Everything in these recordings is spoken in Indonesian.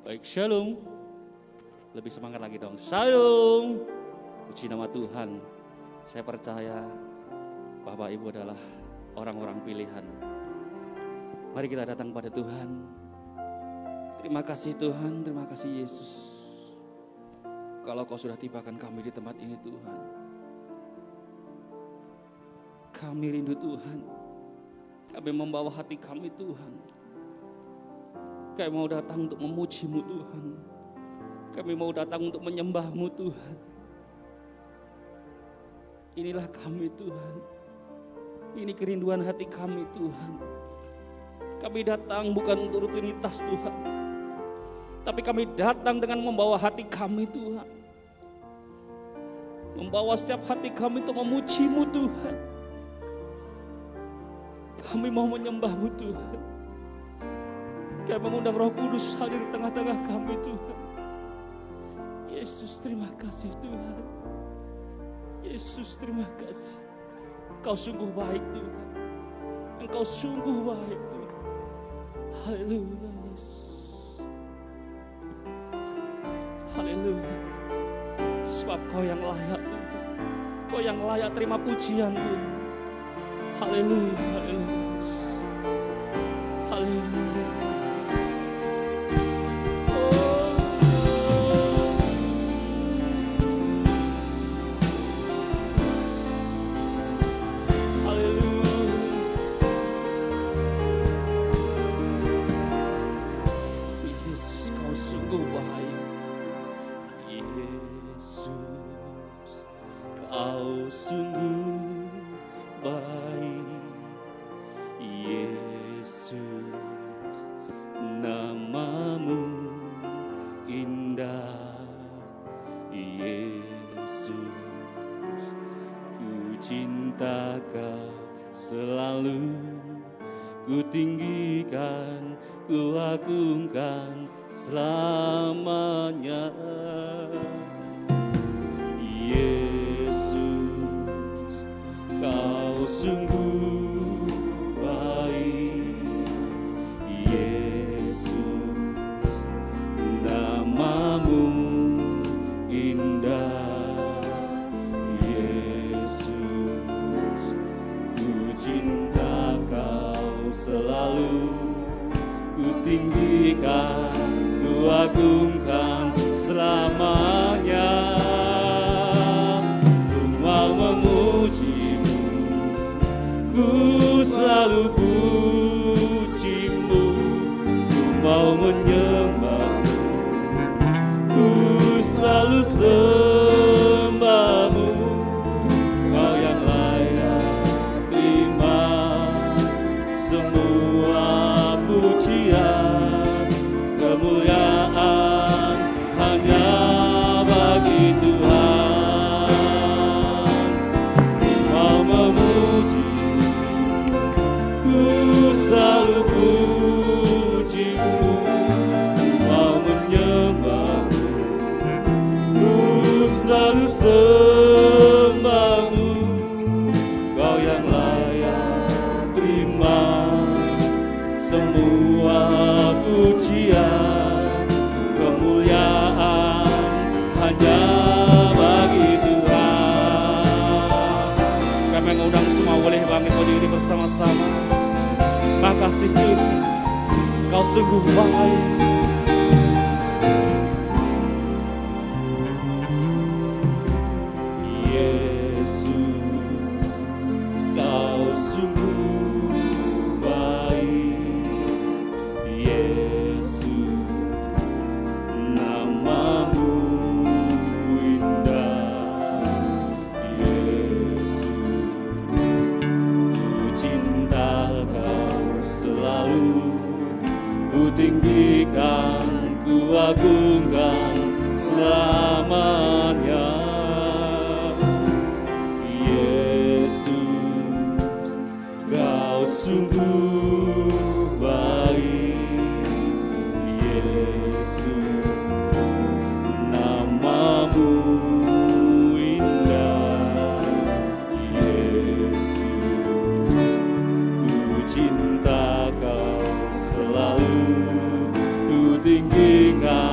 Baik, shalom. Lebih semangat lagi dong. Shalom. Puji nama Tuhan. Saya percaya Bapak Ibu adalah orang-orang pilihan. Mari kita datang pada Tuhan. Terima kasih Tuhan, terima kasih Yesus. Kalau Kau sudah tibakan kami di tempat ini Tuhan. Kami rindu Tuhan. Kami membawa hati kami Tuhan. Kami mau datang untuk memuji-Mu Tuhan. Kami mau datang untuk menyembah-Mu Tuhan. Inilah kami Tuhan. Ini kerinduan hati kami Tuhan. Kami datang bukan untuk rutinitas Tuhan. Tapi kami datang dengan membawa hati kami Tuhan. Membawa setiap hati kami untuk memuji-Mu Tuhan. Kami mau menyembah-Mu Tuhan. Kami mengundang Roh Kudus hadir di tengah-tengah kami Tuhan. Yesus terima kasih Tuhan. Yesus terima kasih. Kau sungguh baik Tuhan. Engkau sungguh baik Tuhan. Haleluya Yesus. Haleluya. Sebab Kau yang layak Tuhan. Kau yang layak terima pujian Tuhan. Haleluya. Haleluya. Haleluya. Tinggikan, ku agungkan selamanya. Yesus, Kau sungguh baik. Yesus, nama-Mu indah. Yesus, ku cinta Kau selalu, ku tinggikan, ku agungkan selamanya. Ku mau memuji-Mu, ku selalu puji-Mu. Ku mau menyembah-Mu, ku selalu sembah-Mu. Kau yang layak terima semua pujian, kemuliaan hanya bagi Tuhan. Mau memuji-Mu, ku selalu puji-Mu. Mau menyembah-Mu, ku selalu sembah-Mu. Kau yang layak terima semua pujian, kemuliaan hanya bagi Tuhan. Kami mengundang semua boleh bangkit berdiri bersama-sama. Makasih Tuhan, Kau sungguh baik. Tinggikan, ku agungkan selamanya. Yesus, Kau sungguh baik. Yesus, nama-Mu indah. Yesus, ku cinta Kau selalu, ku tinggikan.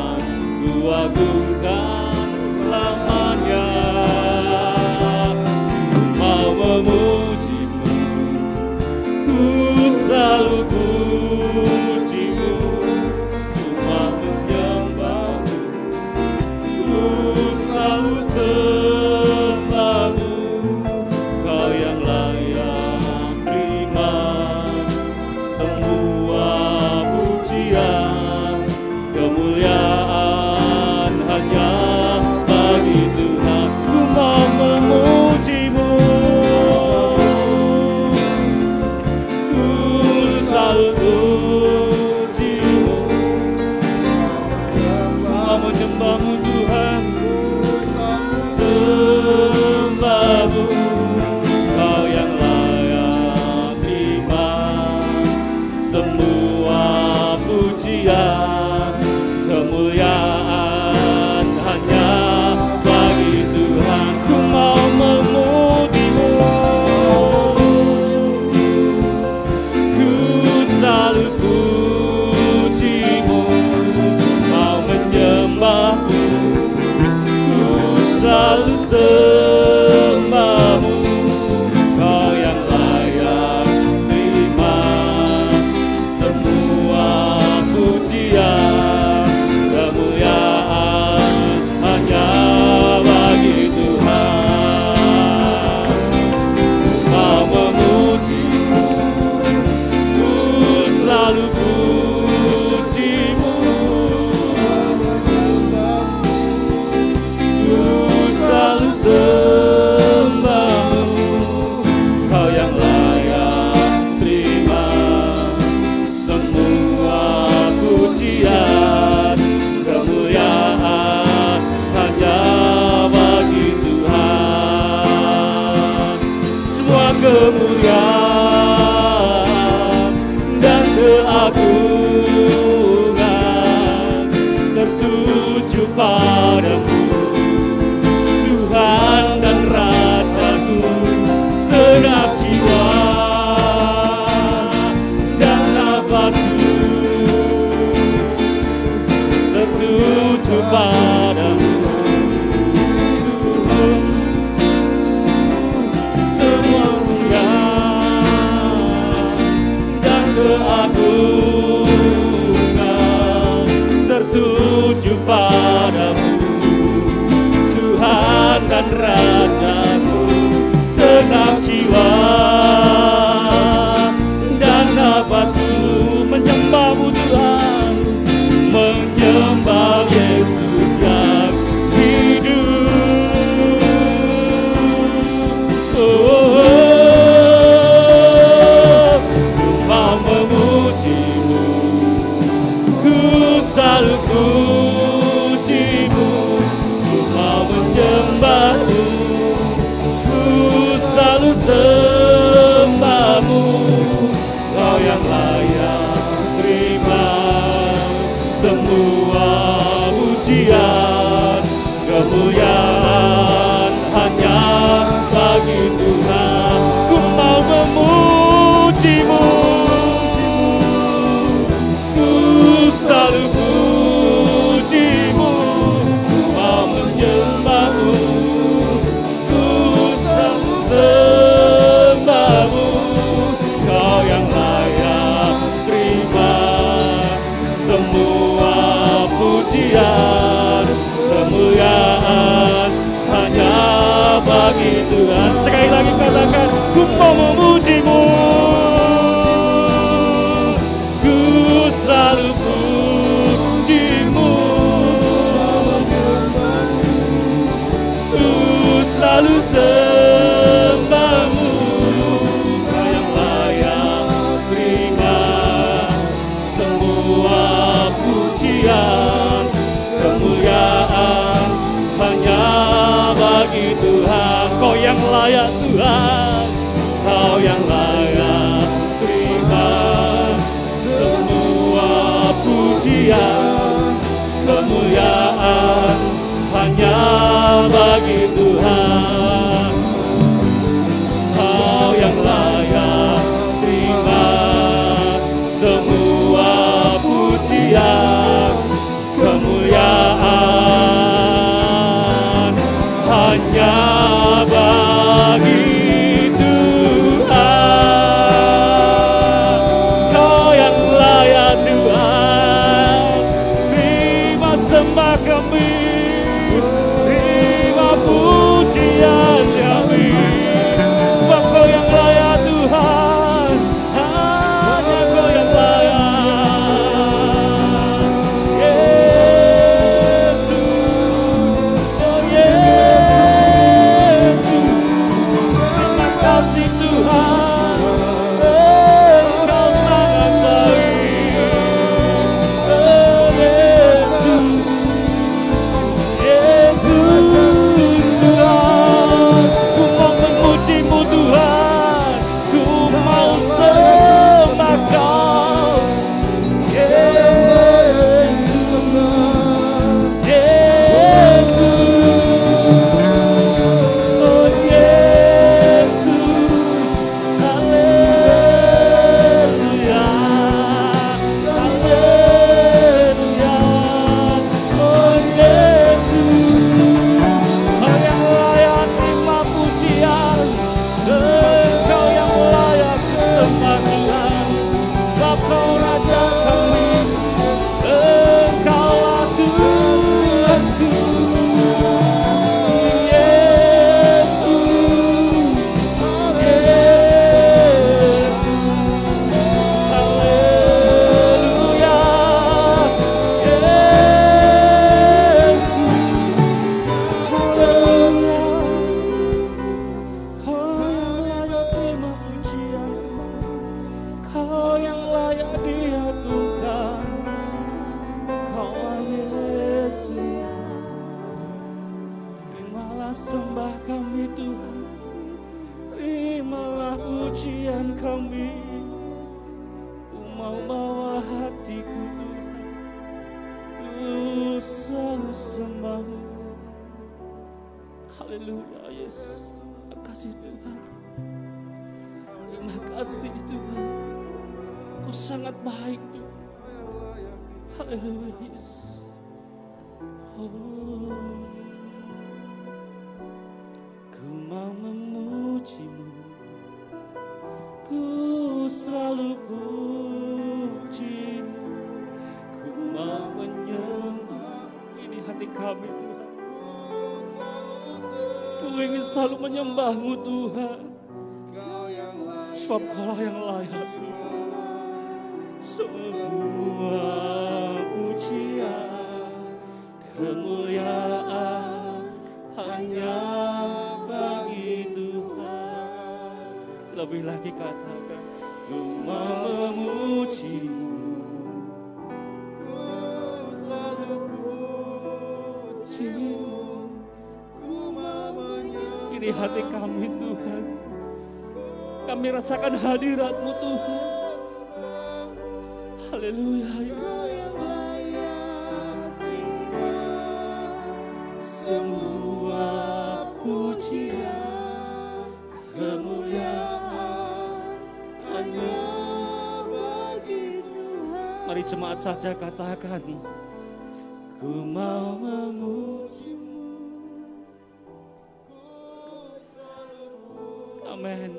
padamu, Tuhan dan Rajaku, segenap jiwa dan nafasku tertuju padamu. Semua dan keagungan tertuju padamu, Tuhan dan Rajaku, segenap jiwa dan nafasku menyembahmu Tuhan, menyembah Yesus yang hidup. Ku mau memujimu, ku selalu pujimu, ku mau menyembahmu, ku selalu sembahmu. Kau yang layak terima semua pujian, kemuliaan hanya bagi Tuhan. Ku mau memujimu, ku selalu pujimu, ku mau menyembahmu, ku selalu sembahmu. Kau yang layak terima semua pujian, kemuliaan hanya bagi Tuhan. Sekali lagi katakan, ku mau memujimu, ku selalu pujimu, ku selalu sembahmu. Kau yang layak terima semua pujian, kemuliaan hanya bagi Tuhan. Kau yang layak Tuhan, Kau yang layak terima semua pujian, kemuliaan hanya bagi Tuhan. Kau yang layak terima semua pujian, kemuliaan hanya bagi Tuhan. Kau yang layak Tuhan, terima sembah kami, terima pujian kami, sebab Kau yang layak Tuhan, hanya Kau yang layak. Yesus, oh Yesus, terima kasih Tuhan, Engkau sangat baik. Oh Yesus, Yesus Tuhan, ku mau memujimu Tuhan, ku mau sembah Kau. Yesus, Yesus, oh Yesus, haleluya, haleluya, oh Yesus, Kau yang layak terima pujian, Engkau yang layak sembah Tuhan, sebab Kau Raja kami, Engkaulah Tuhanku. Yesus, Yesus, haleluya, Yesus, haleluya. Kau yang layak terima pujian, Kau yang layak diagungkan, Kaulah Yesus. Terimalah sembah kami Tuhan, terimalah pujian kami. Ku mau bawa hatiku Tuhan, ku selalu sembah. Haleluya Yesus. Terima kasih Tuhan. Terima kasih Tuhan. Kau sangat baik Tuhan. Haleluya Yesus. Oh, ku mau memuji-Mu, ku selalu puji-Mu, ku mau menyembah. Ini hati kami Tuhan. Ku ingin selalu menyembah-Mu Tuhan, sebab Kaulah yang layak Tuhan. Semua pujian, kemuliaan hanya bagi Tuhan. Lebih lagi katakan, ku mau memuji-Mu, ku selalu puji-Mu, ku mau menyembah. Ini hati kami Tuhan. Kami rasakan hadirat-Mu Tuhan. Haleluya Yesus. Semua pujian, kemuliaan hanya bagi Tuhan. Mari jemaat saja katakan, ku mau memuji-Mu. Amin.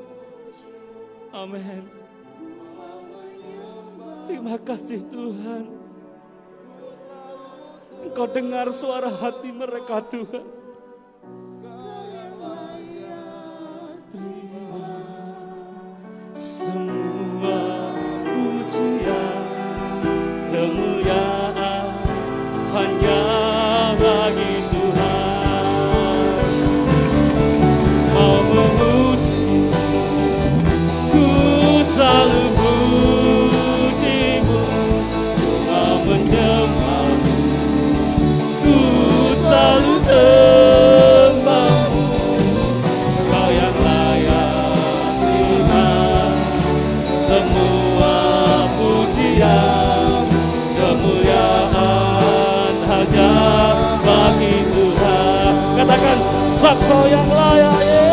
Amin. Terima kasih Tuhan. Engkau dengar suara hati mereka Tuhan. Terima semua pujian, kemuliaan hanya bagi Tuhan. Mau memuji, ku selalu puji-Mu, mau menyembah, ku selalu sembah-Mu. Kau yang layak terima semua pujian, kemuliaan hanya bagi Tuhan. Katakan, sebab Kau yang layak Yesus,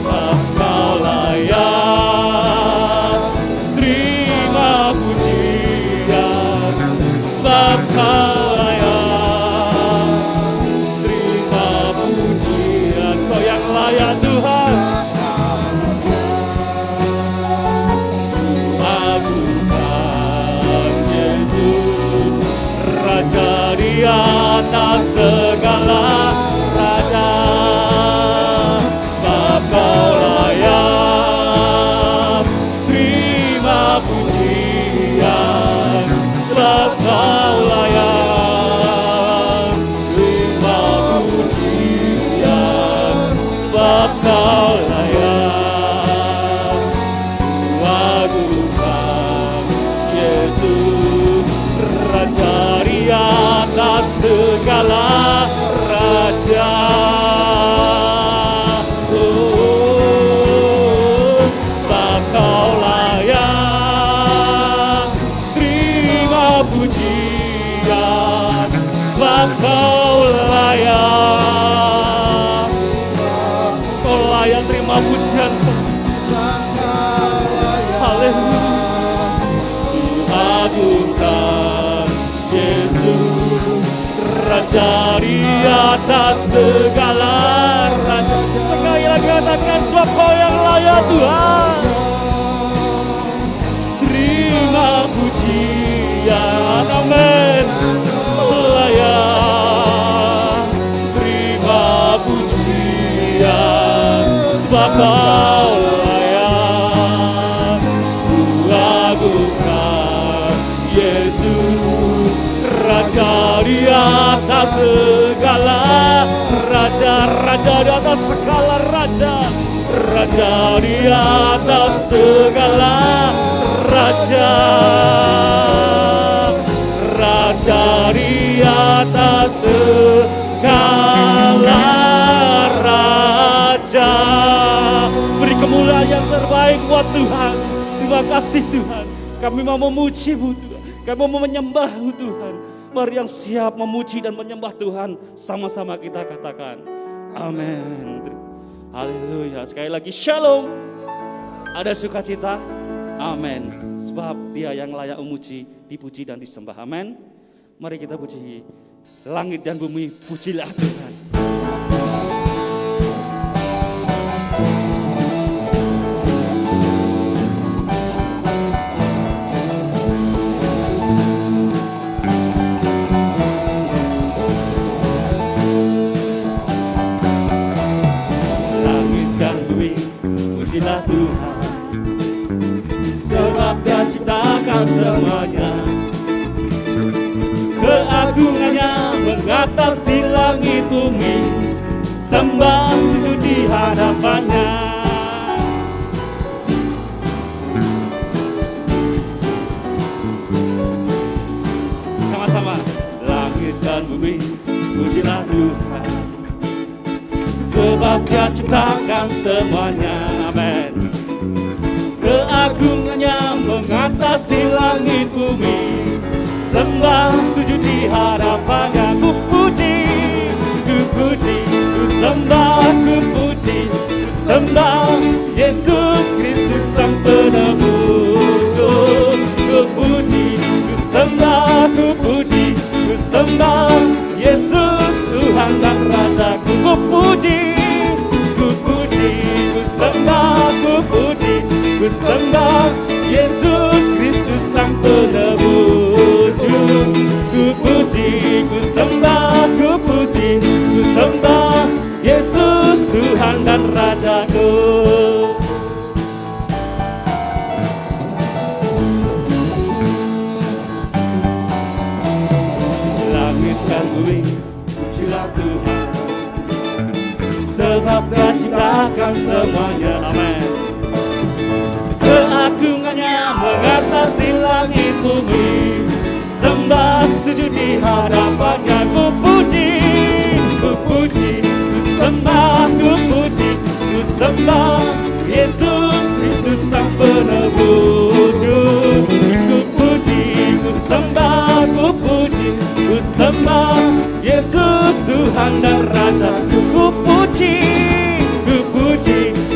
sebab Kau layak terima pujian, sebab Kau layak terima pujian. Kau yang layak Tuhan. Agungkan Yesus, Raja di atas segala raja, sebab Kau layak terima pujian, sebab Kau layak terima pujian, sebab Kau layak. Agungkan Yesus, Raja di atas segala raja. Oh, sebab Kau layak terima pujian, sebab Kau layak. Kau layak terima pujian. Haleluya. Agungkan Yesus, Raja di atas segala raja. Sekali lagi katakan, sebab Kau yang layak Tuhan. Terima pujian, amin. Layak terima pujian, sebab Kau layak. Ku agungkan Yesus, Raja di atas segala raja, Raja di atas segala raja, Raja di atas segala raja, Raja di atas segala raja. Beri kemuliaan yang terbaik buat Tuhan. Terima kasih Tuhan. Kami mau memuji-Mu Tuhan. Kami mau menyembah-Mu Tuhan. Mari yang siap memuji dan menyembah Tuhan, sama-sama kita katakan amin. Haleluya. Sekali lagi shalom. Ada sukacita? Amin. Sebab Dia yang layak memuji, dipuji dan disembah. Amin. Mari kita puji langit dan bumi, pujilah Tuhan. Langit dan bumi, pujilah Tuhan. Sebab Dia ciptakan semuanya. Keagungannya mengatasi langit bumi, sembah sujud di hadapannya. Sama-sama. Langit dan bumi, pujilah Tuhan. Sebab Dia ciptakan semuanya. Amin. Keagungannya mengatasi langit bumi, sembah sujud di hadapannya. Ku puji, ku sembah, ku puji, ku sembah Yesus Kristus Sang Penebus. Ku puji, ku sembah, ku puji, ku sembah Yesus Tuhan dan Rajaku. Ku puji, ku sembah, ku puji, ku sembah Yesus Kristus Sang Penebus. Ku puji, ku sembah, ku puji, ku sembah Yesus Tuhan dan Rajaku. Langit dan bumi, pujilah Tuhan. Sebab Dia ciptakan semuanya. Amin. Keagungannya mengatasi langit bumi, sembah sujud di hadapannya. Ku puji, ku sembah, ku puji, ku sembah Yesus Kristus Sang Penebus. Ku puji, ku sembah, ku puji, ku sembah Yesus Tuhan dan Rajaku. Ku puji,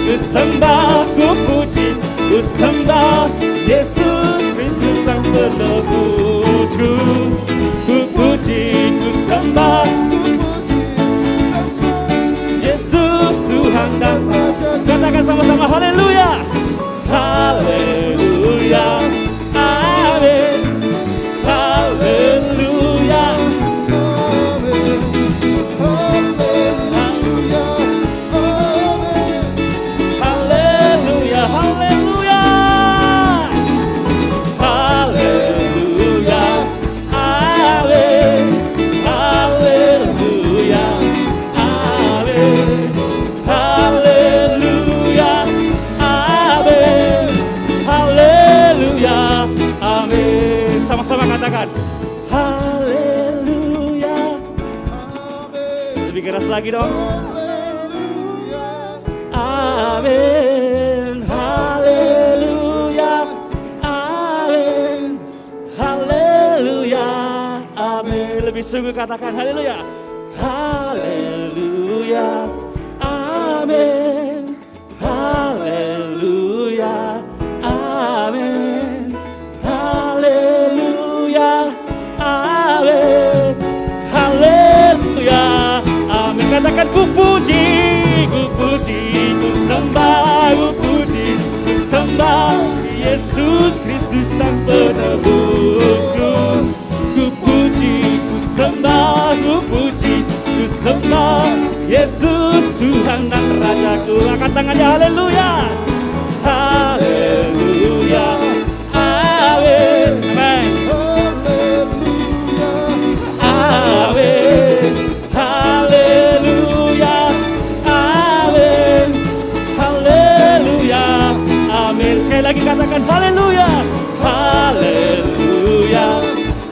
ku sembah, ku puji, ku sembah Yesus Kristus Sang Penebus. Ku puji, ku sembah Yesus Tuhan dan Raja. Katakan sama-sama haleluya. Haleluya. Amin. Haleluya. Sama-sama katakan haleluya. Lebih keras lagi dong. Amin. Haleluya. Amin. Haleluya. Amin. Lebih sungguh katakan haleluya. Haleluya. Amin. Haleluya. Amin. Haleluya. Amin. Haleluya. Amin. Katakan ku puji, ku sembah, ku puji, ku sembah Yesus Kristus Sang Penebus. Ku puji, ku sembah, ku puji, ku sembah Yesus Tuhan dan Rajaku. Angkat tangannya haleluya. Haleluya. Amin. Amin. Amin. Haleluya. Amin. Haleluya. Amin. Sekali lagi katakan haleluya. Haleluya.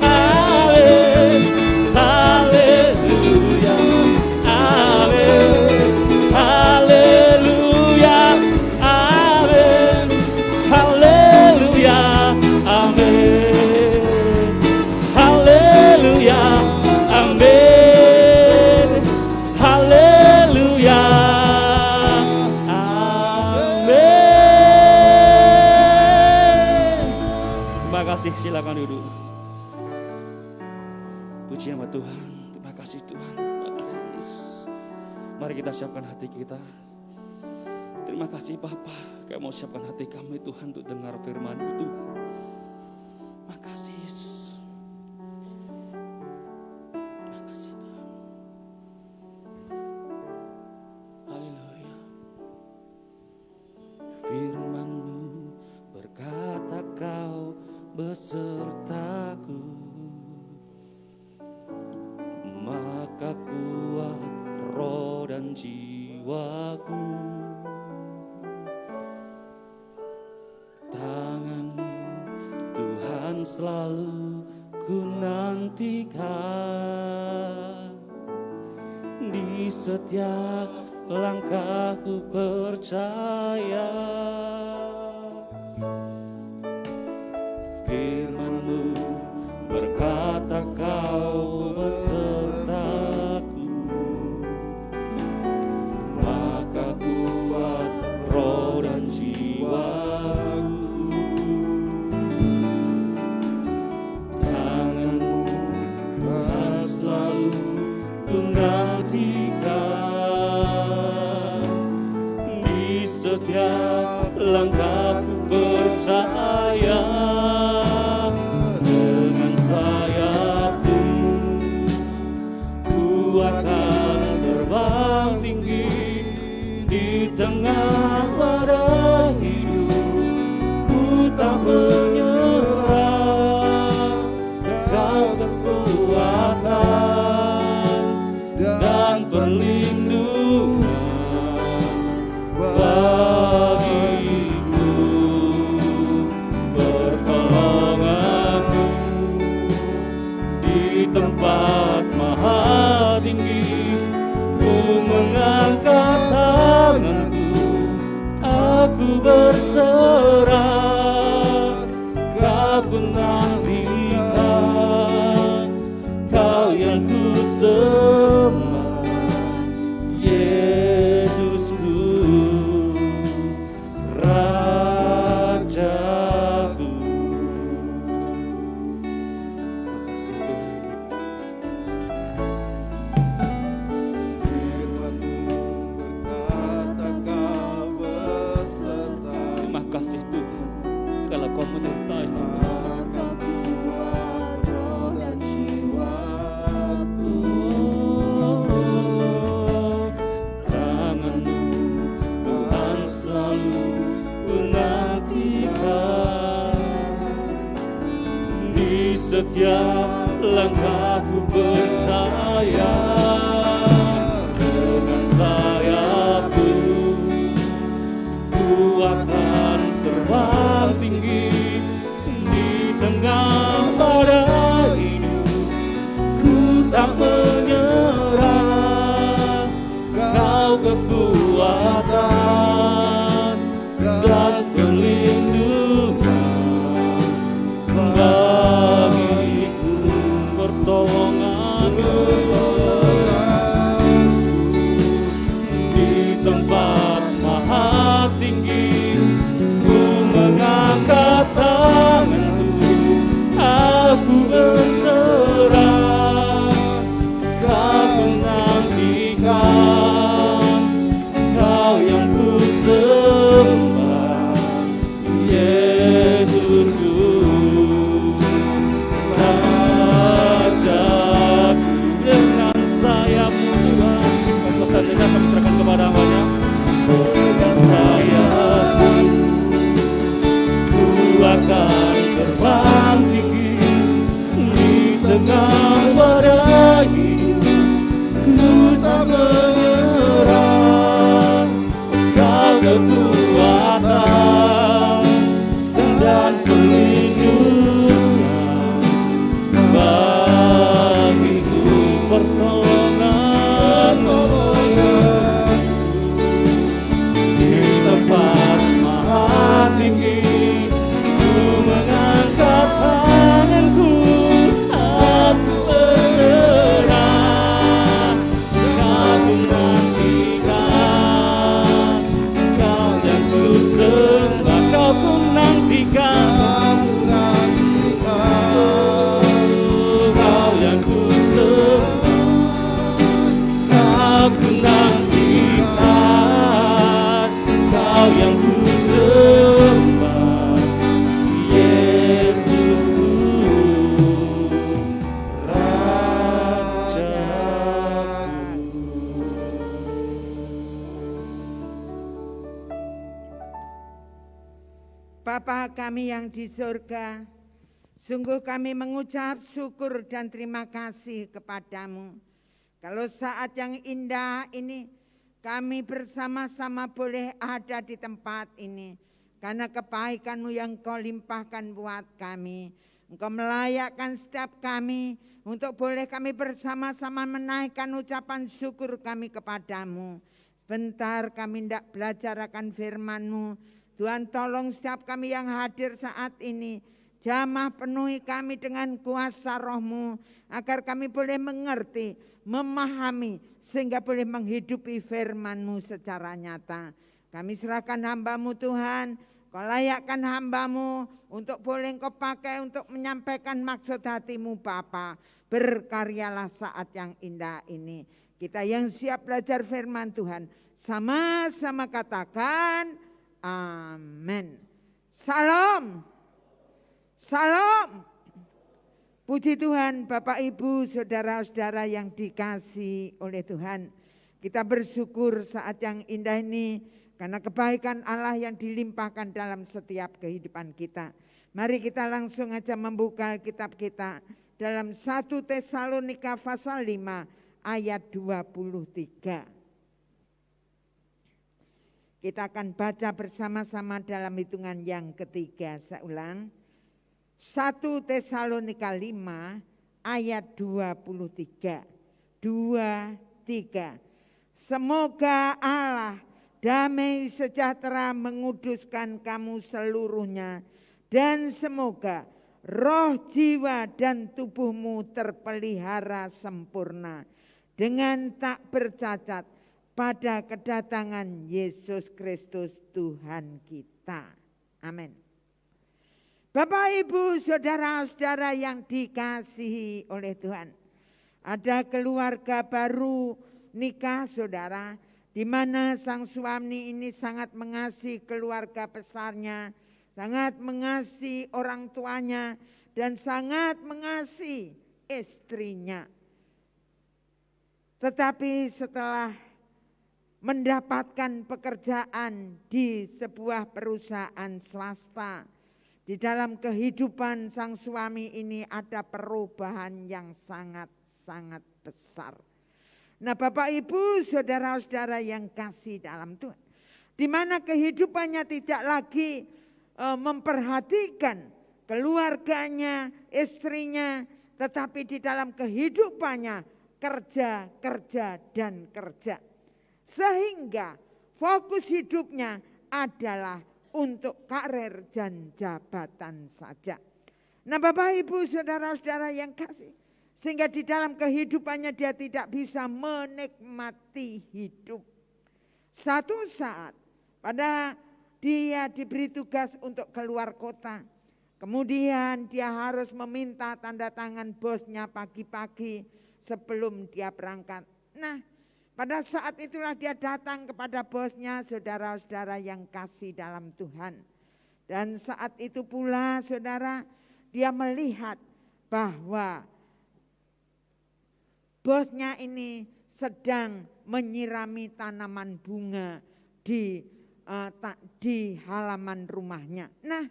Amin. Haleluya. Amin. Haleluya. Amin. Haleluya. Amin. Haleluya. kasih, silakan duduk. Puji nama Tuhan, terima kasih Tuhan, terima kasih Yesus. Mari kita siapkan hati kita. Terima kasih Bapa, kami mau siapkan hati kami Tuhan untuk dengar firman-Mu Tuhan. Terima kasih Yesus. Terima kasih Tuhan. Haleluya. Firman-Mu berkata Kau besertaku, maka kuat roh dan jiwaku. Tangan-Mu Tuhan selalu ku nantikan, di setiap langkahku percaya. Firman-Mu berkata Kau besertaku, maka kuat roh dan jiwaku. Tangan-Mu Tuhan selalu ku nantikan, di setiap langkahku percaya. Dengan sayap-Mu ku akan terbang tinggi, di tengah badai hidup ku tak menyerah. Kau kekuatan dan perlindungan bagiku, pertolongan-Mu di tempat maha tinggi. Ku mengangkat tanganku, aku berserah. Kau pun nantikan, Kau yang ku sembah, Yesusku, Rajaku. Makasih Tuhan. Terima kasih Tuhan, kalau Kau menyertai kami. Tangan-Mu Tuhan selalu ku nantikan, di setiap langkahku percaya. Dengan sayap-Mu ku akan terbang tinggi, di tengah badai hidup ku tak menyerah. Kau kekuatan dan perlindungan bagiku, pertolongan-Mu di tempat maha tinggi. Ku mengangkat tanganku, sembah Yesusku, Bapa kami yang di surga, sungguh kami mengucap syukur dan terima kasih kepadamu. Kalau saat yang indah ini kami bersama-sama boleh ada di tempat ini, karena kebaikan-Mu yang Kau limpahkan buat kami. Engkau melayakkan setiap kami untuk boleh kami bersama-sama menaikkan ucapan syukur kami kepadamu. Sebentar kami hendak belajar akan firman-Mu. Tuhan, tolong setiap kami yang hadir saat ini, jamah penuhi kami dengan kuasa Roh-Mu, agar kami boleh mengerti, memahami, sehingga boleh menghidupi firman-Mu secara nyata. Kami serahkan hamba-Mu Tuhan, Kau layakkan hamba-Mu untuk boleh Kau pakai untuk menyampaikan maksud hati-Mu Bapa. Berkaryalah saat yang indah ini. Kita yang siap belajar firman Tuhan, sama-sama katakan, amin. Salam. Salam. Puji Tuhan, Bapak Ibu, saudara-saudara yang dikasihi oleh Tuhan. Kita bersyukur saat yang indah ini karena kebaikan Allah yang dilimpahkan dalam setiap kehidupan kita. Mari kita langsung aja membuka kitab kita dalam 1 Tesalonika pasal 5 ayat 23. Kita akan baca bersama-sama dalam hitungan yang ketiga. Saya ulang. 1 Tesalonika 5 ayat 23. 23. Semoga Allah damai sejahtera menguduskan kamu seluruhnya, dan semoga roh, jiwa, dan tubuhmu terpelihara sempurna dengan tak bercacat pada kedatangan Yesus Kristus Tuhan kita. Amin. Bapak, Ibu, saudara-saudara yang dikasihi oleh Tuhan. Ada keluarga baru nikah saudara, di mana sang suami ini sangat mengasihi keluarga besarnya, sangat mengasihi orang tuanya, dan sangat mengasihi istrinya. Tetapi setelah mendapatkan pekerjaan di sebuah perusahaan swasta, di dalam kehidupan sang suami ini ada perubahan yang sangat-sangat besar. Nah, Bapak Ibu, saudara-saudara yang kasih dalam Tuhan, di mana kehidupannya tidak lagi memperhatikan keluarganya, istrinya, tetapi di dalam kehidupannya kerja, kerja, dan kerja. Sehingga fokus hidupnya adalah untuk karir dan jabatan saja. Nah, Bapak Ibu saudara-saudara yang kasih, sehingga di dalam kehidupannya dia tidak bisa menikmati hidup. Satu saat pada dia diberi tugas untuk keluar kota. Kemudian dia harus meminta tanda tangan bosnya pagi-pagi sebelum dia berangkat. Nah, pada saat itulah dia datang kepada bosnya, saudara-saudara yang kasih dalam Tuhan. Dan saat itu pula saudara, dia melihat bahwa bosnya ini sedang menyirami tanaman bunga di halaman rumahnya. Nah,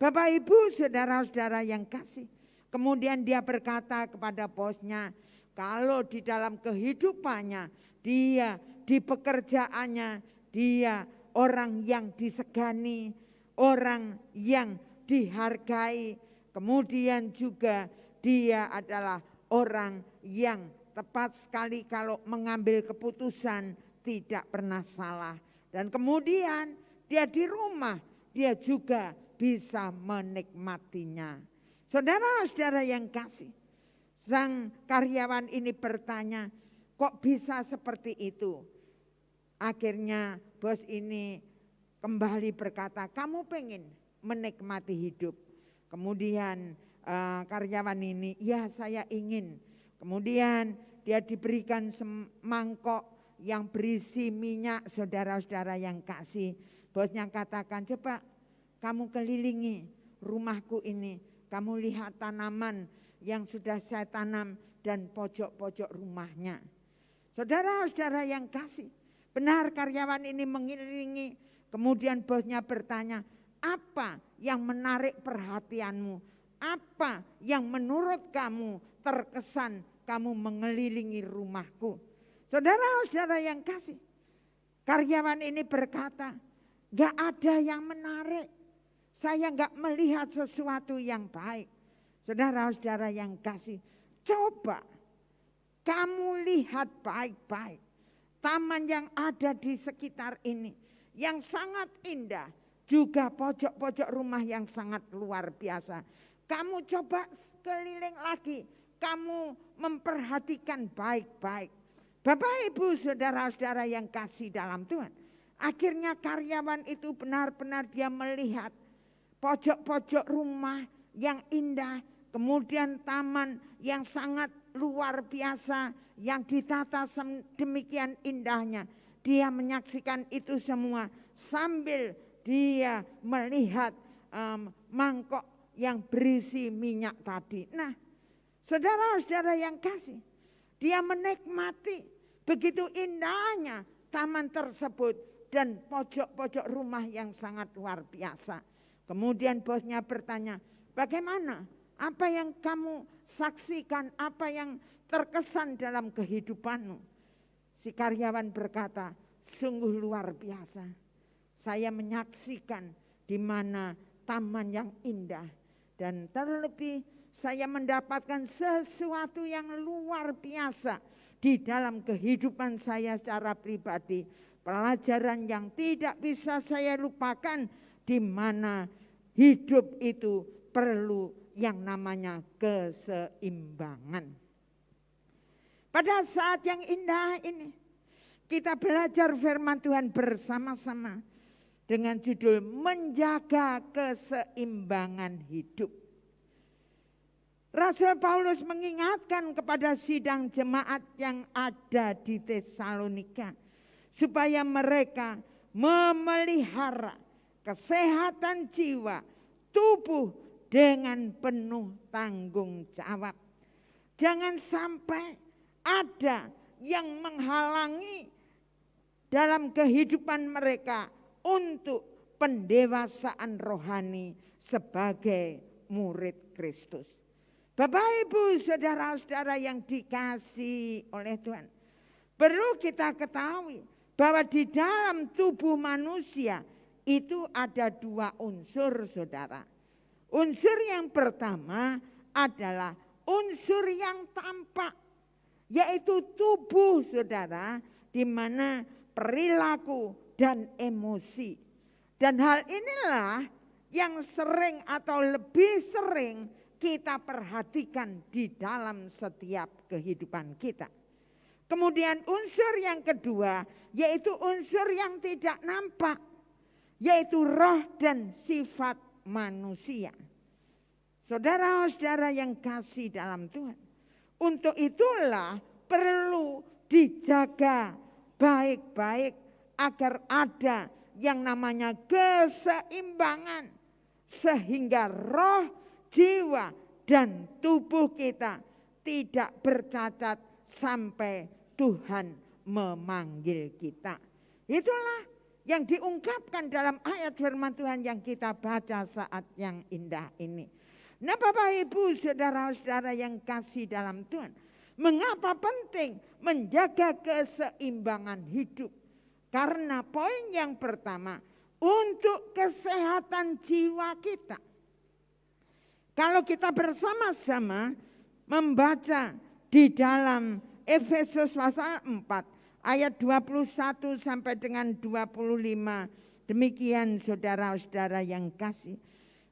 Bapak Ibu saudara-saudara yang kasih, kemudian dia berkata kepada bosnya, kalau di dalam kehidupannya, dia di pekerjaannya, dia orang yang disegani, orang yang dihargai, kemudian juga dia adalah orang yang tepat sekali kalau mengambil keputusan tidak pernah salah. Dan kemudian dia di rumah, dia juga bisa menikmatinya. Saudara-saudara yang kasih, sang karyawan ini bertanya, kok bisa seperti itu? Akhirnya bos ini kembali berkata, kamu pengen menikmati hidup. Kemudian karyawan ini, ya saya ingin. Kemudian dia diberikan semangkok yang berisi minyak, saudara-saudara yang kasih. Bosnya katakan, coba kamu kelilingi rumahku ini. Kamu lihat tanaman yang sudah saya tanam dan pojok-pojok rumahnya. Saudara-saudara yang kasih, benar karyawan ini mengelilingi. Kemudian bosnya bertanya, apa yang menarik perhatianmu? Apa yang menurut kamu terkesan kamu mengelilingi rumahku? Saudara-saudara yang kasih, karyawan ini berkata, gak ada yang menarik. Saya gak melihat sesuatu yang baik. Saudara-saudara yang kasih, coba kamu lihat baik-baik. Taman yang ada di sekitar ini, yang sangat indah. Juga pojok-pojok rumah yang sangat luar biasa. Kamu coba sekeliling lagi, kamu memperhatikan baik-baik. Bapak Ibu saudara-saudara yang kasih dalam Tuhan. Akhirnya karyawan itu benar-benar dia melihat pojok-pojok rumah yang indah. Kemudian taman yang sangat luar biasa yang ditata demikian indahnya. Dia menyaksikan itu semua sambil dia melihat mangkok yang berisi minyak tadi. Nah, saudara-saudara yang kasih, dia menikmati begitu indahnya taman tersebut dan pojok-pojok rumah yang sangat luar biasa. Kemudian bosnya bertanya, bagaimana? Apa yang kamu saksikan? Apa yang terkesan dalam kehidupanmu? Si karyawan berkata, sungguh luar biasa. Saya menyaksikan di mana taman yang indah. Dan terlebih saya mendapatkan sesuatu yang luar biasa di dalam kehidupan saya secara pribadi. Pelajaran yang tidak bisa saya lupakan, di mana hidup itu perlu yang namanya keseimbangan. Pada saat yang indah ini, kita belajar firman Tuhan bersama-sama dengan judul menjaga keseimbangan hidup. Rasul Paulus mengingatkan kepada sidang jemaat yang ada di Tesalonika supaya mereka memelihara kesehatan jiwa, tubuh dengan penuh tanggung jawab. Jangan sampai ada yang menghalangi dalam kehidupan mereka untuk pendewasaan rohani sebagai murid Kristus. Bapak Ibu saudara-saudara yang dikasihi oleh Tuhan, perlu kita ketahui bahwa di dalam tubuh manusia itu ada dua unsur, saudara. Unsur yang pertama adalah unsur yang tampak, yaitu tubuh, saudara, di mana perilaku dan emosi. Dan hal inilah yang sering atau lebih sering kita perhatikan di dalam setiap kehidupan kita. Kemudian unsur yang kedua yaitu unsur yang tidak nampak, yaitu roh dan sifat manusia. Saudara-saudara yang kasih dalam Tuhan, untuk itulah perlu dijaga baik-baik agar ada yang namanya keseimbangan, sehingga roh, jiwa, dan tubuh kita tidak bercacat sampai Tuhan memanggil kita. Itulah yang diungkapkan dalam ayat firman Tuhan yang kita baca saat yang indah ini. Nah, Bapak Ibu saudara-saudara yang kasih dalam Tuhan, mengapa penting menjaga keseimbangan hidup? Karena poin yang pertama, untuk kesehatan jiwa kita. Kalau kita bersama-sama membaca di dalam Efesus pasal 4 ayat 21 sampai dengan 25. Demikian saudara-saudara yang kasih.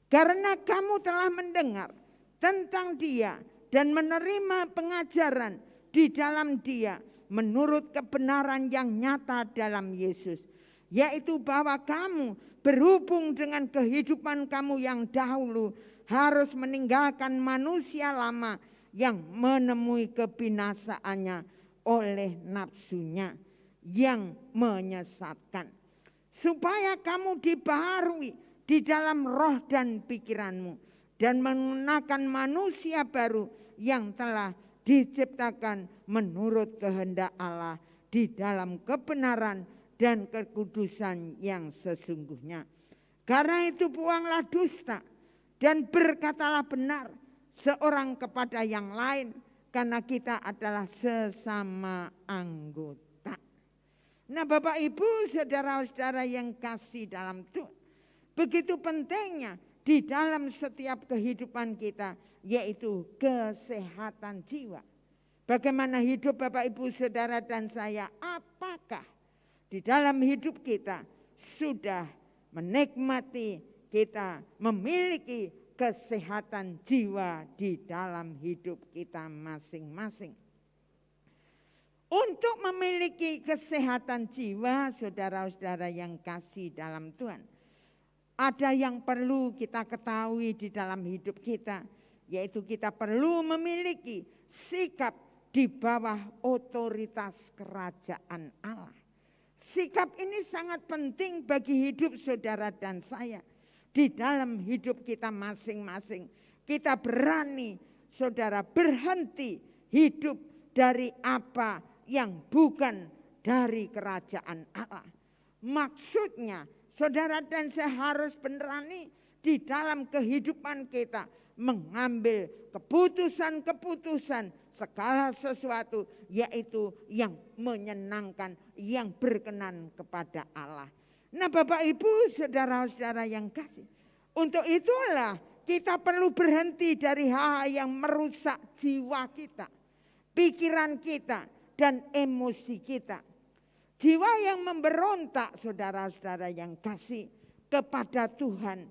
Karena kamu telah mendengar tentang Dia dan menerima pengajaran di dalam Dia menurut kebenaran yang nyata dalam Yesus, yaitu bahwa kamu berhubung dengan kehidupan kamu yang dahulu harus meninggalkan manusia lama yang menemui kebinasaannya oleh nafsunya yang menyesatkan. supaya kamu dibaharui di dalam roh dan pikiranmu, dan mengenakan manusia baru yang telah diciptakan menurut kehendak Allah di dalam kebenaran dan kekudusan yang sesungguhnya. Karena itu buanglah dusta dan berkatalah benar seorang kepada yang lain, karena kita adalah sesama anggota. Nah, Bapak Ibu, saudara-saudara yang kasih dalam Tuhan, begitu pentingnya di dalam setiap kehidupan kita, yaitu kesehatan jiwa. Bagaimana hidup Bapak Ibu saudara dan saya? Apakah di dalam hidup kita sudah menikmati, kita memiliki kesehatan jiwa di dalam hidup kita masing-masing? Untuk memiliki kesehatan jiwa, saudara-saudara yang kasih dalam Tuhan, ada yang perlu kita ketahui di dalam hidup kita, yaitu kita perlu memiliki sikap di bawah otoritas kerajaan Allah. Sikap ini sangat penting bagi hidup saudara dan saya. Di dalam hidup kita masing-masing, kita berani, saudara, berhenti hidup dari apa yang bukan dari kerajaan Allah. Maksudnya, saudara dan saya harus berani di dalam kehidupan kita mengambil keputusan-keputusan segala sesuatu, yaitu yang menyenangkan, yang berkenan kepada Allah. Nah, Bapak Ibu saudara-saudara yang kasih, untuk itulah kita perlu berhenti dari hal yang merusak jiwa kita, pikiran kita, dan emosi kita. Jiwa yang memberontak, saudara-saudara yang kasih, kepada Tuhan,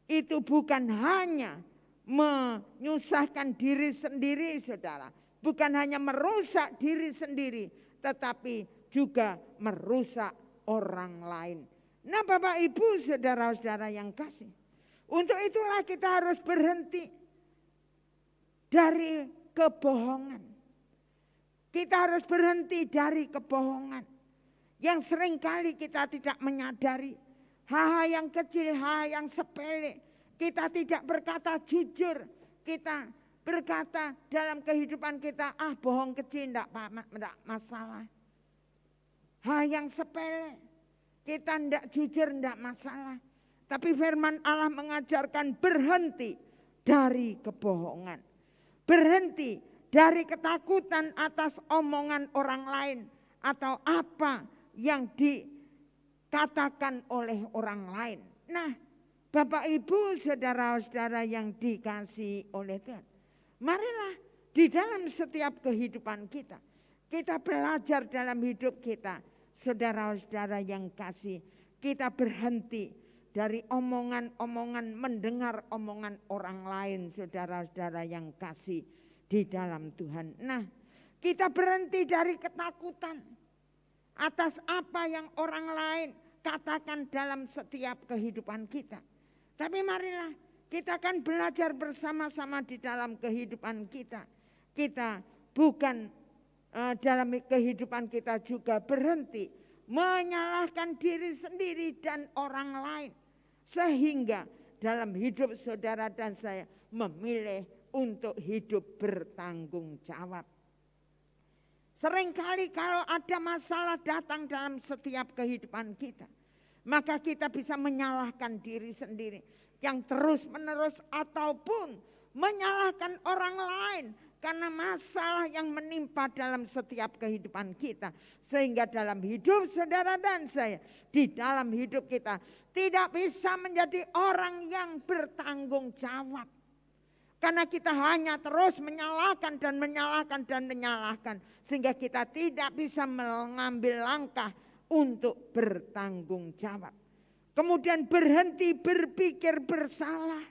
itu bukan hanya menyusahkan diri sendiri, saudara. Bukan hanya merusak diri sendiri, tetapi juga merusak orang lain. Nah, Bapak Ibu saudara-saudara yang kasih, untuk itulah kita harus berhenti dari kebohongan. Kita harus berhenti dari kebohongan yang seringkali kita tidak menyadari. Hal-hal yang kecil, hal yang sepele, kita tidak berkata jujur. Kita berkata dalam kehidupan kita, bohong kecil enggak masalah. Hal yang sepele, kita enggak jujur enggak masalah. Tapi firman Allah mengajarkan berhenti dari kebohongan. Berhenti dari ketakutan atas omongan orang lain atau apa yang dikatakan oleh orang lain. Nah, Bapak Ibu saudara-saudara yang dikasihi oleh Tuhan, marilah di dalam setiap kehidupan kita, kita belajar dalam hidup kita, saudara-saudara yang kasih, kita berhenti dari omongan-omongan, mendengar omongan orang lain, saudara-saudara yang kasih di dalam Tuhan. Nah, kita berhenti dari ketakutan atas apa yang orang lain katakan dalam setiap kehidupan kita. Tapi marilah kita akan belajar bersama-sama di dalam kehidupan kita. Kita bukan dalam kehidupan kita juga berhenti menyalahkan diri sendiri dan orang lain. Sehingga dalam hidup saudara dan saya memilih untuk hidup bertanggung jawab. Seringkali kalau ada masalah datang dalam setiap kehidupan kita, maka kita bisa menyalahkan diri sendiri yang terus-menerus ataupun menyalahkan orang lain karena masalah yang menimpa dalam setiap kehidupan kita. Sehingga dalam hidup saudara dan saya, di dalam hidup kita tidak bisa menjadi orang yang bertanggung jawab. Karena kita hanya terus menyalahkan dan menyalahkan dan menyalahkan. Sehingga kita tidak bisa mengambil langkah untuk bertanggung jawab. Kemudian berhenti berpikir bersalah.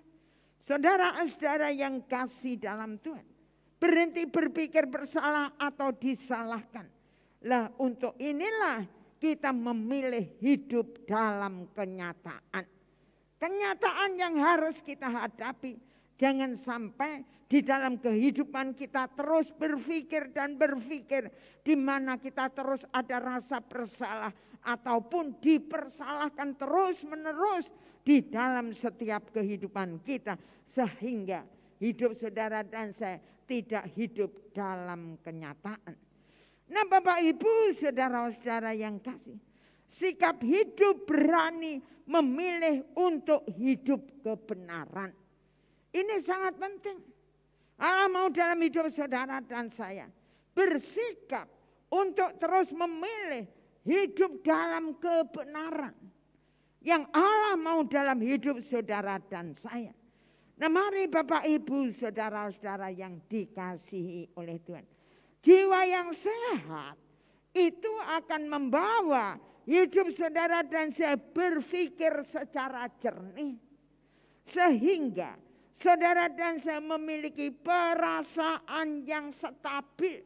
Saudara-saudara yang kasih dalam Tuhan, berhenti berpikir bersalah atau disalahkan. Lah, untuk inilah kita memilih hidup dalam kenyataan. Kenyataan yang harus kita hadapi Jangan sampai di dalam kehidupan kita terus berpikir dan berpikir, di mana kita terus ada rasa bersalah ataupun dipersalahkan terus-menerus di dalam setiap kehidupan kita, sehingga hidup saudara dan saya tidak hidup dalam kenyataan. Nah, Bapak Ibu, saudara-saudara yang kasih, sikap hidup berani memilih untuk hidup kebenaran. Ini sangat penting. Allah mau dalam hidup saudara dan saya bersikap untuk terus memilih hidup dalam kebenaran. Yang Allah mau dalam hidup saudara dan saya. Nah, mari Bapak Ibu, saudara-saudara yang dikasihi oleh Tuhan. Jiwa yang sehat itu akan membawa hidup saudara dan saya berpikir secara jernih. Sehingga saudara dan saya memiliki perasaan yang stabil.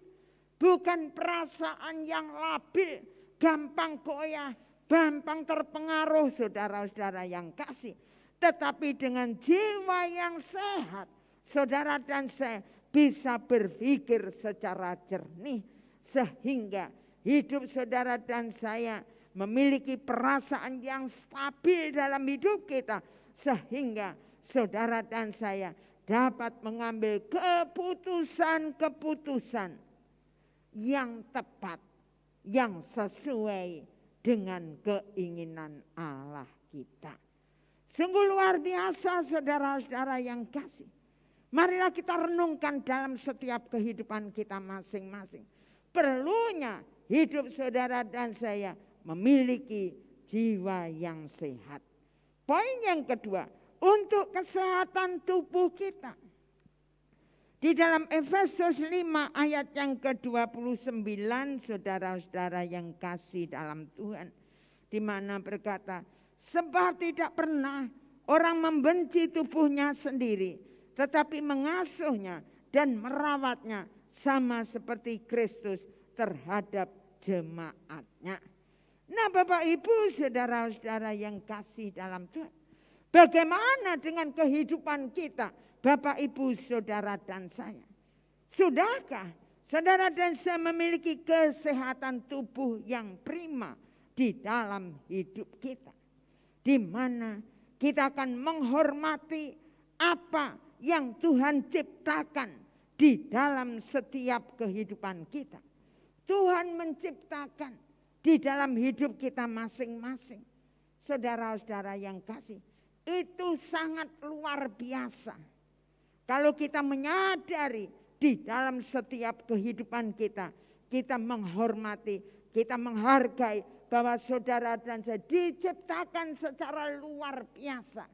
Bukan perasaan yang labil, gampang goyah, gampang terpengaruh saudara-saudara yang kasih. Tetapi dengan jiwa yang sehat, saudara dan saya bisa berpikir secara jernih. Sehingga hidup saudara dan saya memiliki perasaan yang stabil dalam hidup kita. Sehingga saudara dan saya dapat mengambil keputusan-keputusan yang tepat, yang sesuai dengan keinginan Allah kita. Sungguh luar biasa saudara-saudara yang kasih. Marilah kita renungkan dalam setiap kehidupan kita masing-masing. Perlunya hidup saudara dan saya memiliki jiwa yang sehat. Poin yang kedua, untuk kesehatan tubuh kita. Di dalam Efesus 5 ayat yang ke-29, saudara-saudara yang kasih dalam Tuhan. Di mana berkata, sebab tidak pernah orang membenci tubuhnya sendiri, tetapi mengasuhnya dan merawatnya sama seperti Kristus terhadap jemaatnya. Nah, Bapak Ibu, saudara-saudara yang kasih dalam Tuhan. Bagaimana dengan kehidupan kita, Bapak Ibu, saudara dan saya? Sudahkah saudara dan saya memiliki kesehatan tubuh yang prima di dalam hidup kita? Di mana kita akan menghormati apa yang Tuhan ciptakan di dalam setiap kehidupan kita. Tuhan menciptakan di dalam hidup kita masing-masing. Saudara-saudara yang kasih, itu sangat luar biasa. Kalau kita menyadari di dalam setiap kehidupan kita, kita menghormati, kita menghargai bahwa saudara dan saya diciptakan secara luar biasa.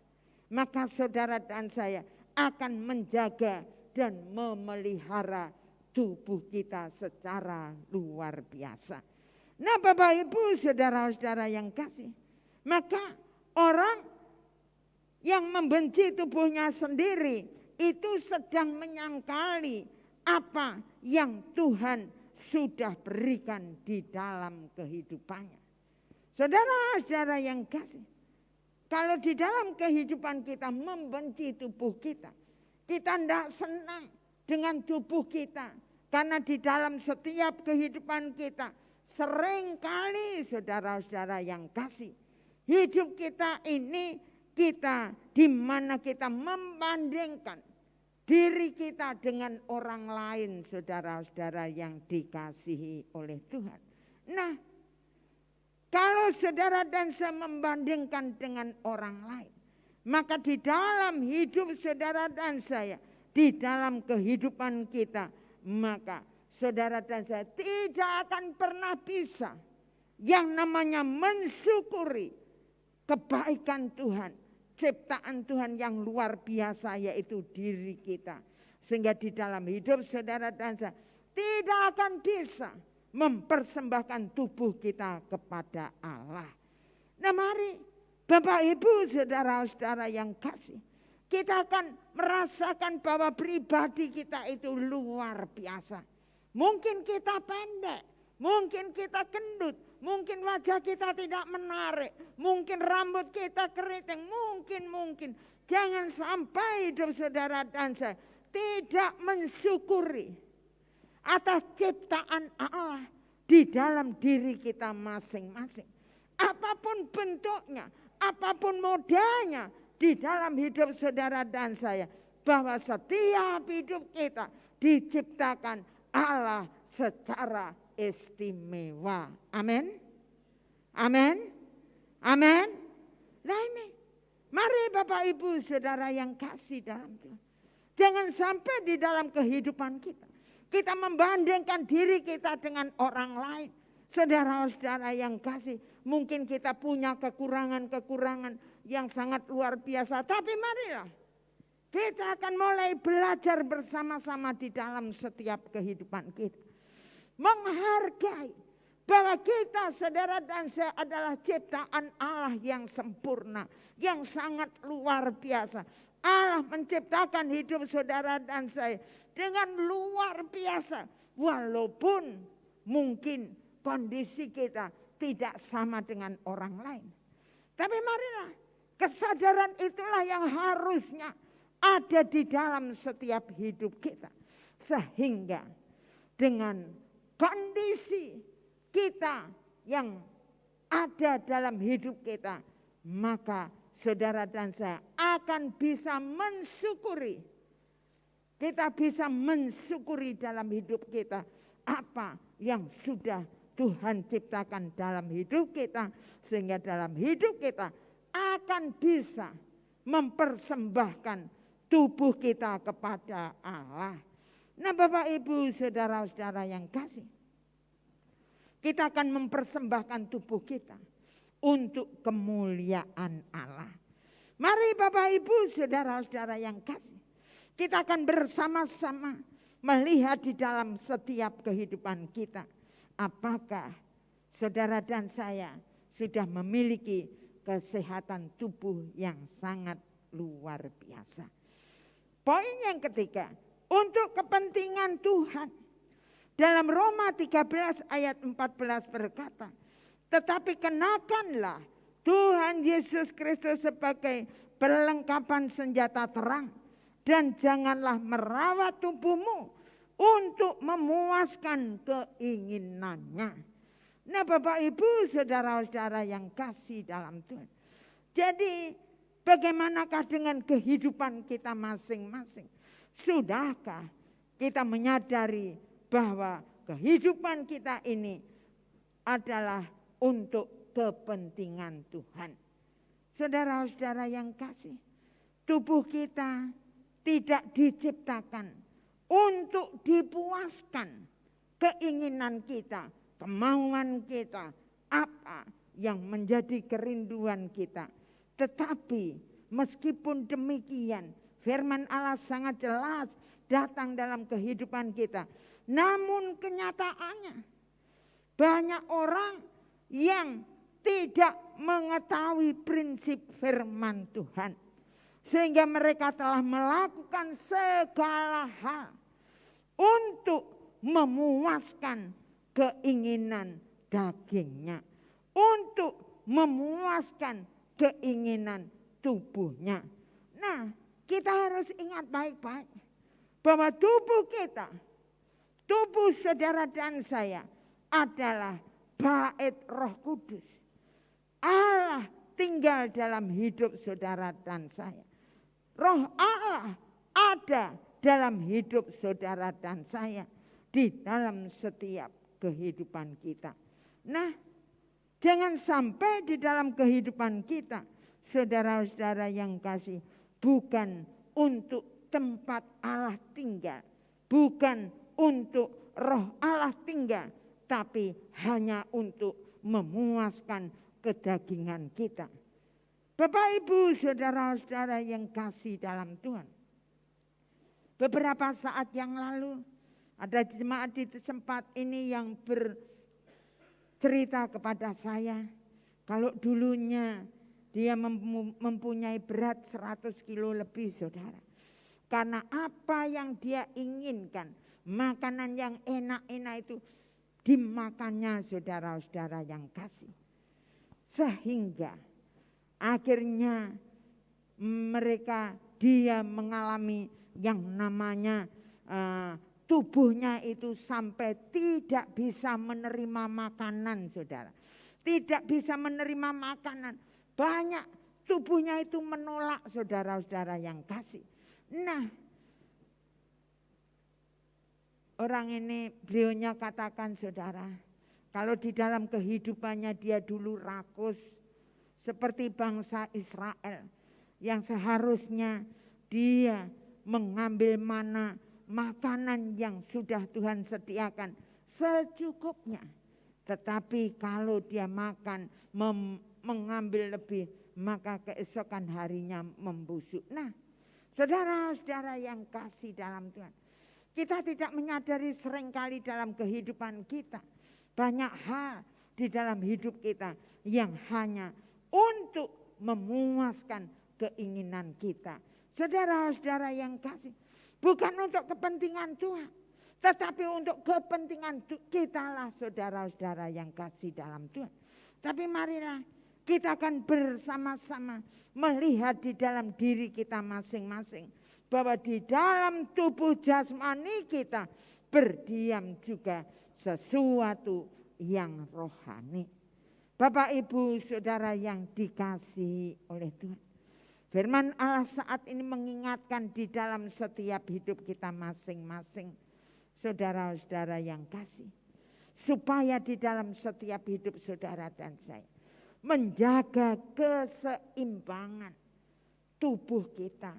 Maka saudara dan saya akan menjaga dan memelihara tubuh kita secara luar biasa. Nah, Bapak Ibu, saudara-saudara yang kasih, maka orang yang membenci tubuhnya sendiri itu sedang menyangkali apa yang Tuhan sudah berikan di dalam kehidupannya. Saudara-saudara yang kasih, kalau di dalam kehidupan kita membenci tubuh kita, kita tidak senang dengan tubuh kita. Karena di dalam setiap kehidupan kita, seringkali saudara-saudara yang kasih, hidup kita ini kita di mana kita membandingkan diri kita dengan orang lain, saudara-saudara yang dikasihi oleh Tuhan. Nah, kalau saudara dan saya membandingkan dengan orang lain, maka di dalam hidup saudara dan saya, di dalam kehidupan kita, maka saudara dan saya tidak akan pernah bisa yang namanya mensyukuri kebaikan Tuhan, ciptaan Tuhan yang luar biasa, yaitu diri kita. Sehingga di dalam hidup saudara dan saya tidak akan bisa mempersembahkan tubuh kita kepada Allah. Nah, mari Bapak Ibu, saudara-saudara yang kasih, kita akan merasakan bahwa pribadi kita itu luar biasa. Mungkin kita pendek, mungkin kita gendut, Mungkin wajah kita tidak menarik, mungkin rambut kita keriting, mungkin. Jangan sampai hidup saudara dan saya tidak mensyukuri atas ciptaan Allah di dalam diri kita masing-masing. Apapun bentuknya, apapun modalnya di dalam hidup saudara dan saya, bahwa setiap hidup kita diciptakan Allah secara istimewa. Amin. Amin. Amin. Nah ini, mari Bapak Ibu Saudara yang kasih dalam Tuhan. Jangan sampai di dalam kehidupan kita membandingkan diri kita dengan orang lain. Saudara-saudara yang kasih, mungkin kita punya kekurangan-kekurangan yang sangat luar biasa. Tapi marilah kita akan mulai belajar bersama-sama di dalam setiap kehidupan kita. Menghargai bahwa kita, saudara dan saya, adalah ciptaan Allah yang sempurna, yang sangat luar biasa. Allah menciptakan hidup saudara dan saya dengan luar biasa. Walaupun mungkin kondisi kita tidak sama dengan orang lain. Tapi marilah, kesadaran itulah yang harusnya ada di dalam setiap hidup kita. Sehingga dengan kondisi kita yang ada dalam hidup kita, maka saudara dan saya akan bisa mensyukuri. Kita bisa mensyukuri dalam hidup kita apa yang sudah Tuhan ciptakan dalam hidup kita. Sehingga dalam hidup kita akan bisa mempersembahkan tubuh kita kepada Allah. Nah Bapak Ibu saudara-saudara yang kasih, kita akan mempersembahkan tubuh kita untuk kemuliaan Allah. Mari Bapak Ibu saudara-saudara yang kasih, kita akan bersama-sama melihat di dalam setiap kehidupan kita. Apakah saudara dan saya sudah memiliki kesehatan tubuh yang sangat luar biasa. Poin yang ketiga, untuk kepentingan Tuhan. Dalam Roma 13 ayat 14 berkata, tetapi kenakanlah Tuhan Yesus Kristus sebagai perlengkapan senjata terang. Dan janganlah merawat tubuhmu untuk memuaskan keinginannya. Nah Bapak Ibu saudara-saudara yang kasih dalam Tuhan. Jadi bagaimanakah dengan kehidupan kita masing-masing? Sudahkah kita menyadari bahwa kehidupan kita ini adalah untuk kepentingan Tuhan? Saudara-saudara yang kasih, tubuh kita tidak diciptakan untuk dipuaskan keinginan kita, kemauan kita, apa yang menjadi kerinduan kita. Tetapi meskipun demikian, firman Allah sangat jelas datang dalam kehidupan kita. Namun kenyataannya banyak orang yang tidak mengetahui prinsip firman Tuhan. Sehingga mereka telah melakukan segala hal untuk memuaskan keinginan dagingnya. Untuk memuaskan keinginan tubuhnya. Nah, kita harus ingat baik-baik bahwa tubuh kita, tubuh saudara dan saya adalah bait Roh Kudus. Allah tinggal dalam hidup saudara dan saya. Roh Allah ada dalam hidup saudara dan saya, di dalam setiap kehidupan kita. Nah, jangan sampai di dalam kehidupan kita, saudara-saudara yang kasih, bukan untuk tempat Allah tinggal, bukan untuk roh Allah tinggal, tapi hanya untuk memuaskan kedagingan kita. Bapak Ibu saudara-saudara yang kasih dalam Tuhan, beberapa saat yang lalu ada jemaat di tempat ini yang bercerita kepada saya, kalau dulunya dia mempunyai berat 100 kilo lebih saudara. Karena apa yang dia inginkan, makanan yang enak-enak itu dimakannya saudara-saudara yang kasih. Sehingga akhirnya dia mengalami yang namanya tubuhnya itu sampai tidak bisa menerima makanan, saudara. Tidak bisa menerima makanan. Banyak tubuhnya itu menolak, saudara-saudara yang kasih. Nah, orang ini beliaunya katakan, saudara, kalau di dalam kehidupannya dia dulu rakus seperti bangsa Israel yang seharusnya dia mengambil mana makanan yang sudah Tuhan sediakan secukupnya. Tetapi kalau dia makan mengambil lebih, maka keesokan harinya membusuk. Nah, saudara-saudara yang kasih dalam Tuhan, kita tidak menyadari seringkali dalam kehidupan kita banyak hal di dalam hidup kita yang hanya untuk memuaskan keinginan kita. Saudara-saudara yang kasih, bukan untuk kepentingan Tuhan, tetapi untuk kepentingan kita lah, saudara-saudara yang kasih dalam Tuhan. Tapi marilah kita akan bersama-sama melihat di dalam diri kita masing-masing, bahwa di dalam tubuh jasmani kita berdiam juga sesuatu yang rohani. Bapak, Ibu, saudara yang dikasihi oleh Tuhan, firman Allah saat ini mengingatkan di dalam setiap hidup kita masing-masing, saudara-saudara yang kasih, supaya di dalam setiap hidup saudara dan saya menjaga keseimbangan tubuh kita,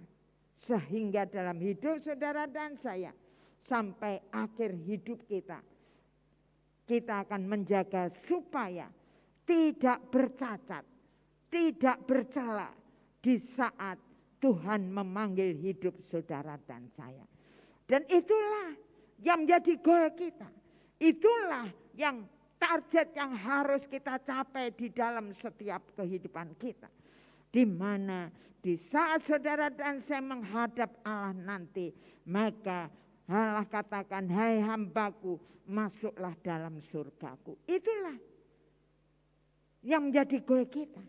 sehingga dalam hidup saudara dan saya sampai akhir hidup kita akan menjaga supaya tidak bercacat, tidak bercela di saat Tuhan memanggil hidup saudara dan saya. Dan itulah yang menjadi goal kita. Itulah yang target yang harus kita capai di dalam setiap kehidupan kita. Di mana di saat saudara dan saya menghadap Allah nanti, maka Allah katakan, hai hambaku, masuklah dalam surgaku. Itulah yang menjadi goal kita.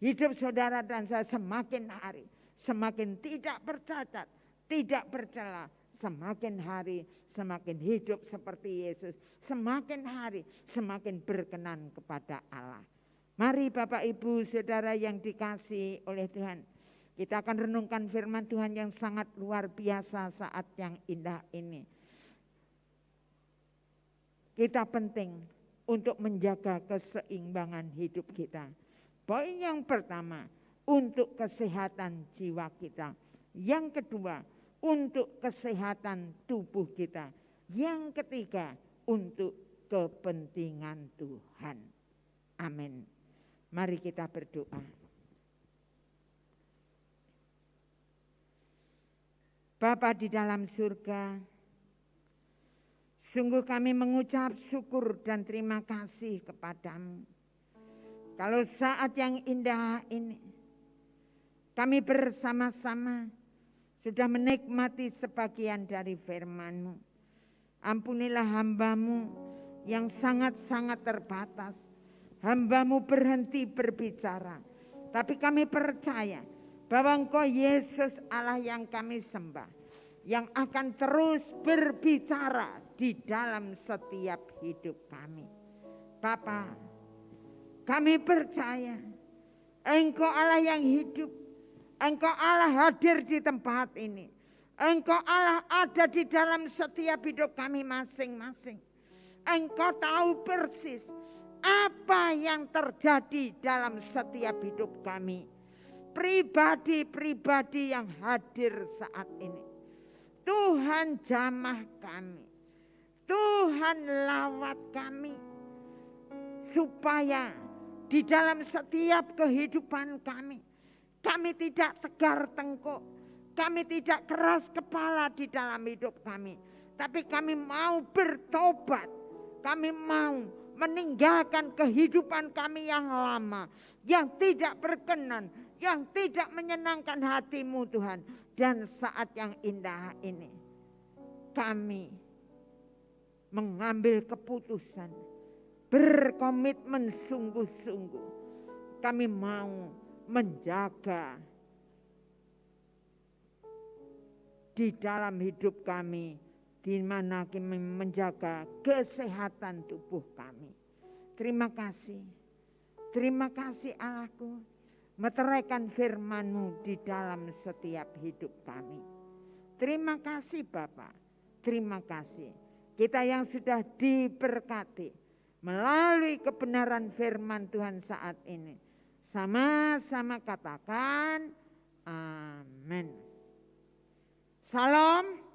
Hidup saudara dan saya semakin hari semakin tidak bercacat, tidak bercela. Semakin hari semakin hidup seperti Yesus. Semakin hari semakin berkenan kepada Allah. Mari Bapak Ibu saudara yang dikasihi oleh Tuhan, kita akan renungkan firman Tuhan yang sangat luar biasa saat yang indah ini. Kita penting untuk menjaga keseimbangan hidup kita. Poin yang pertama, untuk kesehatan jiwa kita. Yang kedua, untuk kesehatan tubuh kita. Yang ketiga, untuk kepentingan Tuhan. Amin. Mari kita berdoa. Bapa di dalam surga, sungguh kami mengucap syukur dan terima kasih kepadamu. Kalau saat yang indah ini kami bersama-sama sudah menikmati sebagian dari firman-Mu. Ampunilah hamba-Mu yang sangat-sangat terbatas. Hamba-Mu berhenti berbicara. Tapi kami percaya bahwa Engkau Yesus Allah yang kami sembah, yang akan terus berbicara di dalam setiap hidup kami. Bapa, kami percaya Engkau Allah yang hidup. Engkau Allah hadir di tempat ini. Engkau Allah ada di dalam setiap hidup kami masing-masing. Engkau tahu persis apa yang terjadi dalam setiap hidup kami. Pribadi-pribadi yang hadir saat ini. Tuhan jamah kami. Tuhan lawat kami. Supaya di dalam setiap kehidupan kami tidak tegar tengkuk, kami tidak keras kepala di dalam hidup kami. Tapi kami mau bertobat, kami mau meninggalkan kehidupan kami yang lama, yang tidak berkenan, yang tidak menyenangkan hati-Mu Tuhan. Dan saat yang indah ini, kami mengambil keputusan, berkomitmen sungguh-sungguh. Kami mau menjaga di dalam hidup kami, di mana kami menjaga kesehatan tubuh kami. Terima kasih Allahku, meteraikan firman-Mu di dalam setiap hidup kami. Terima kasih Bapa, terima kasih. Kita yang sudah diberkati melalui kebenaran firman Tuhan saat ini, sama-sama katakan amin. Salam.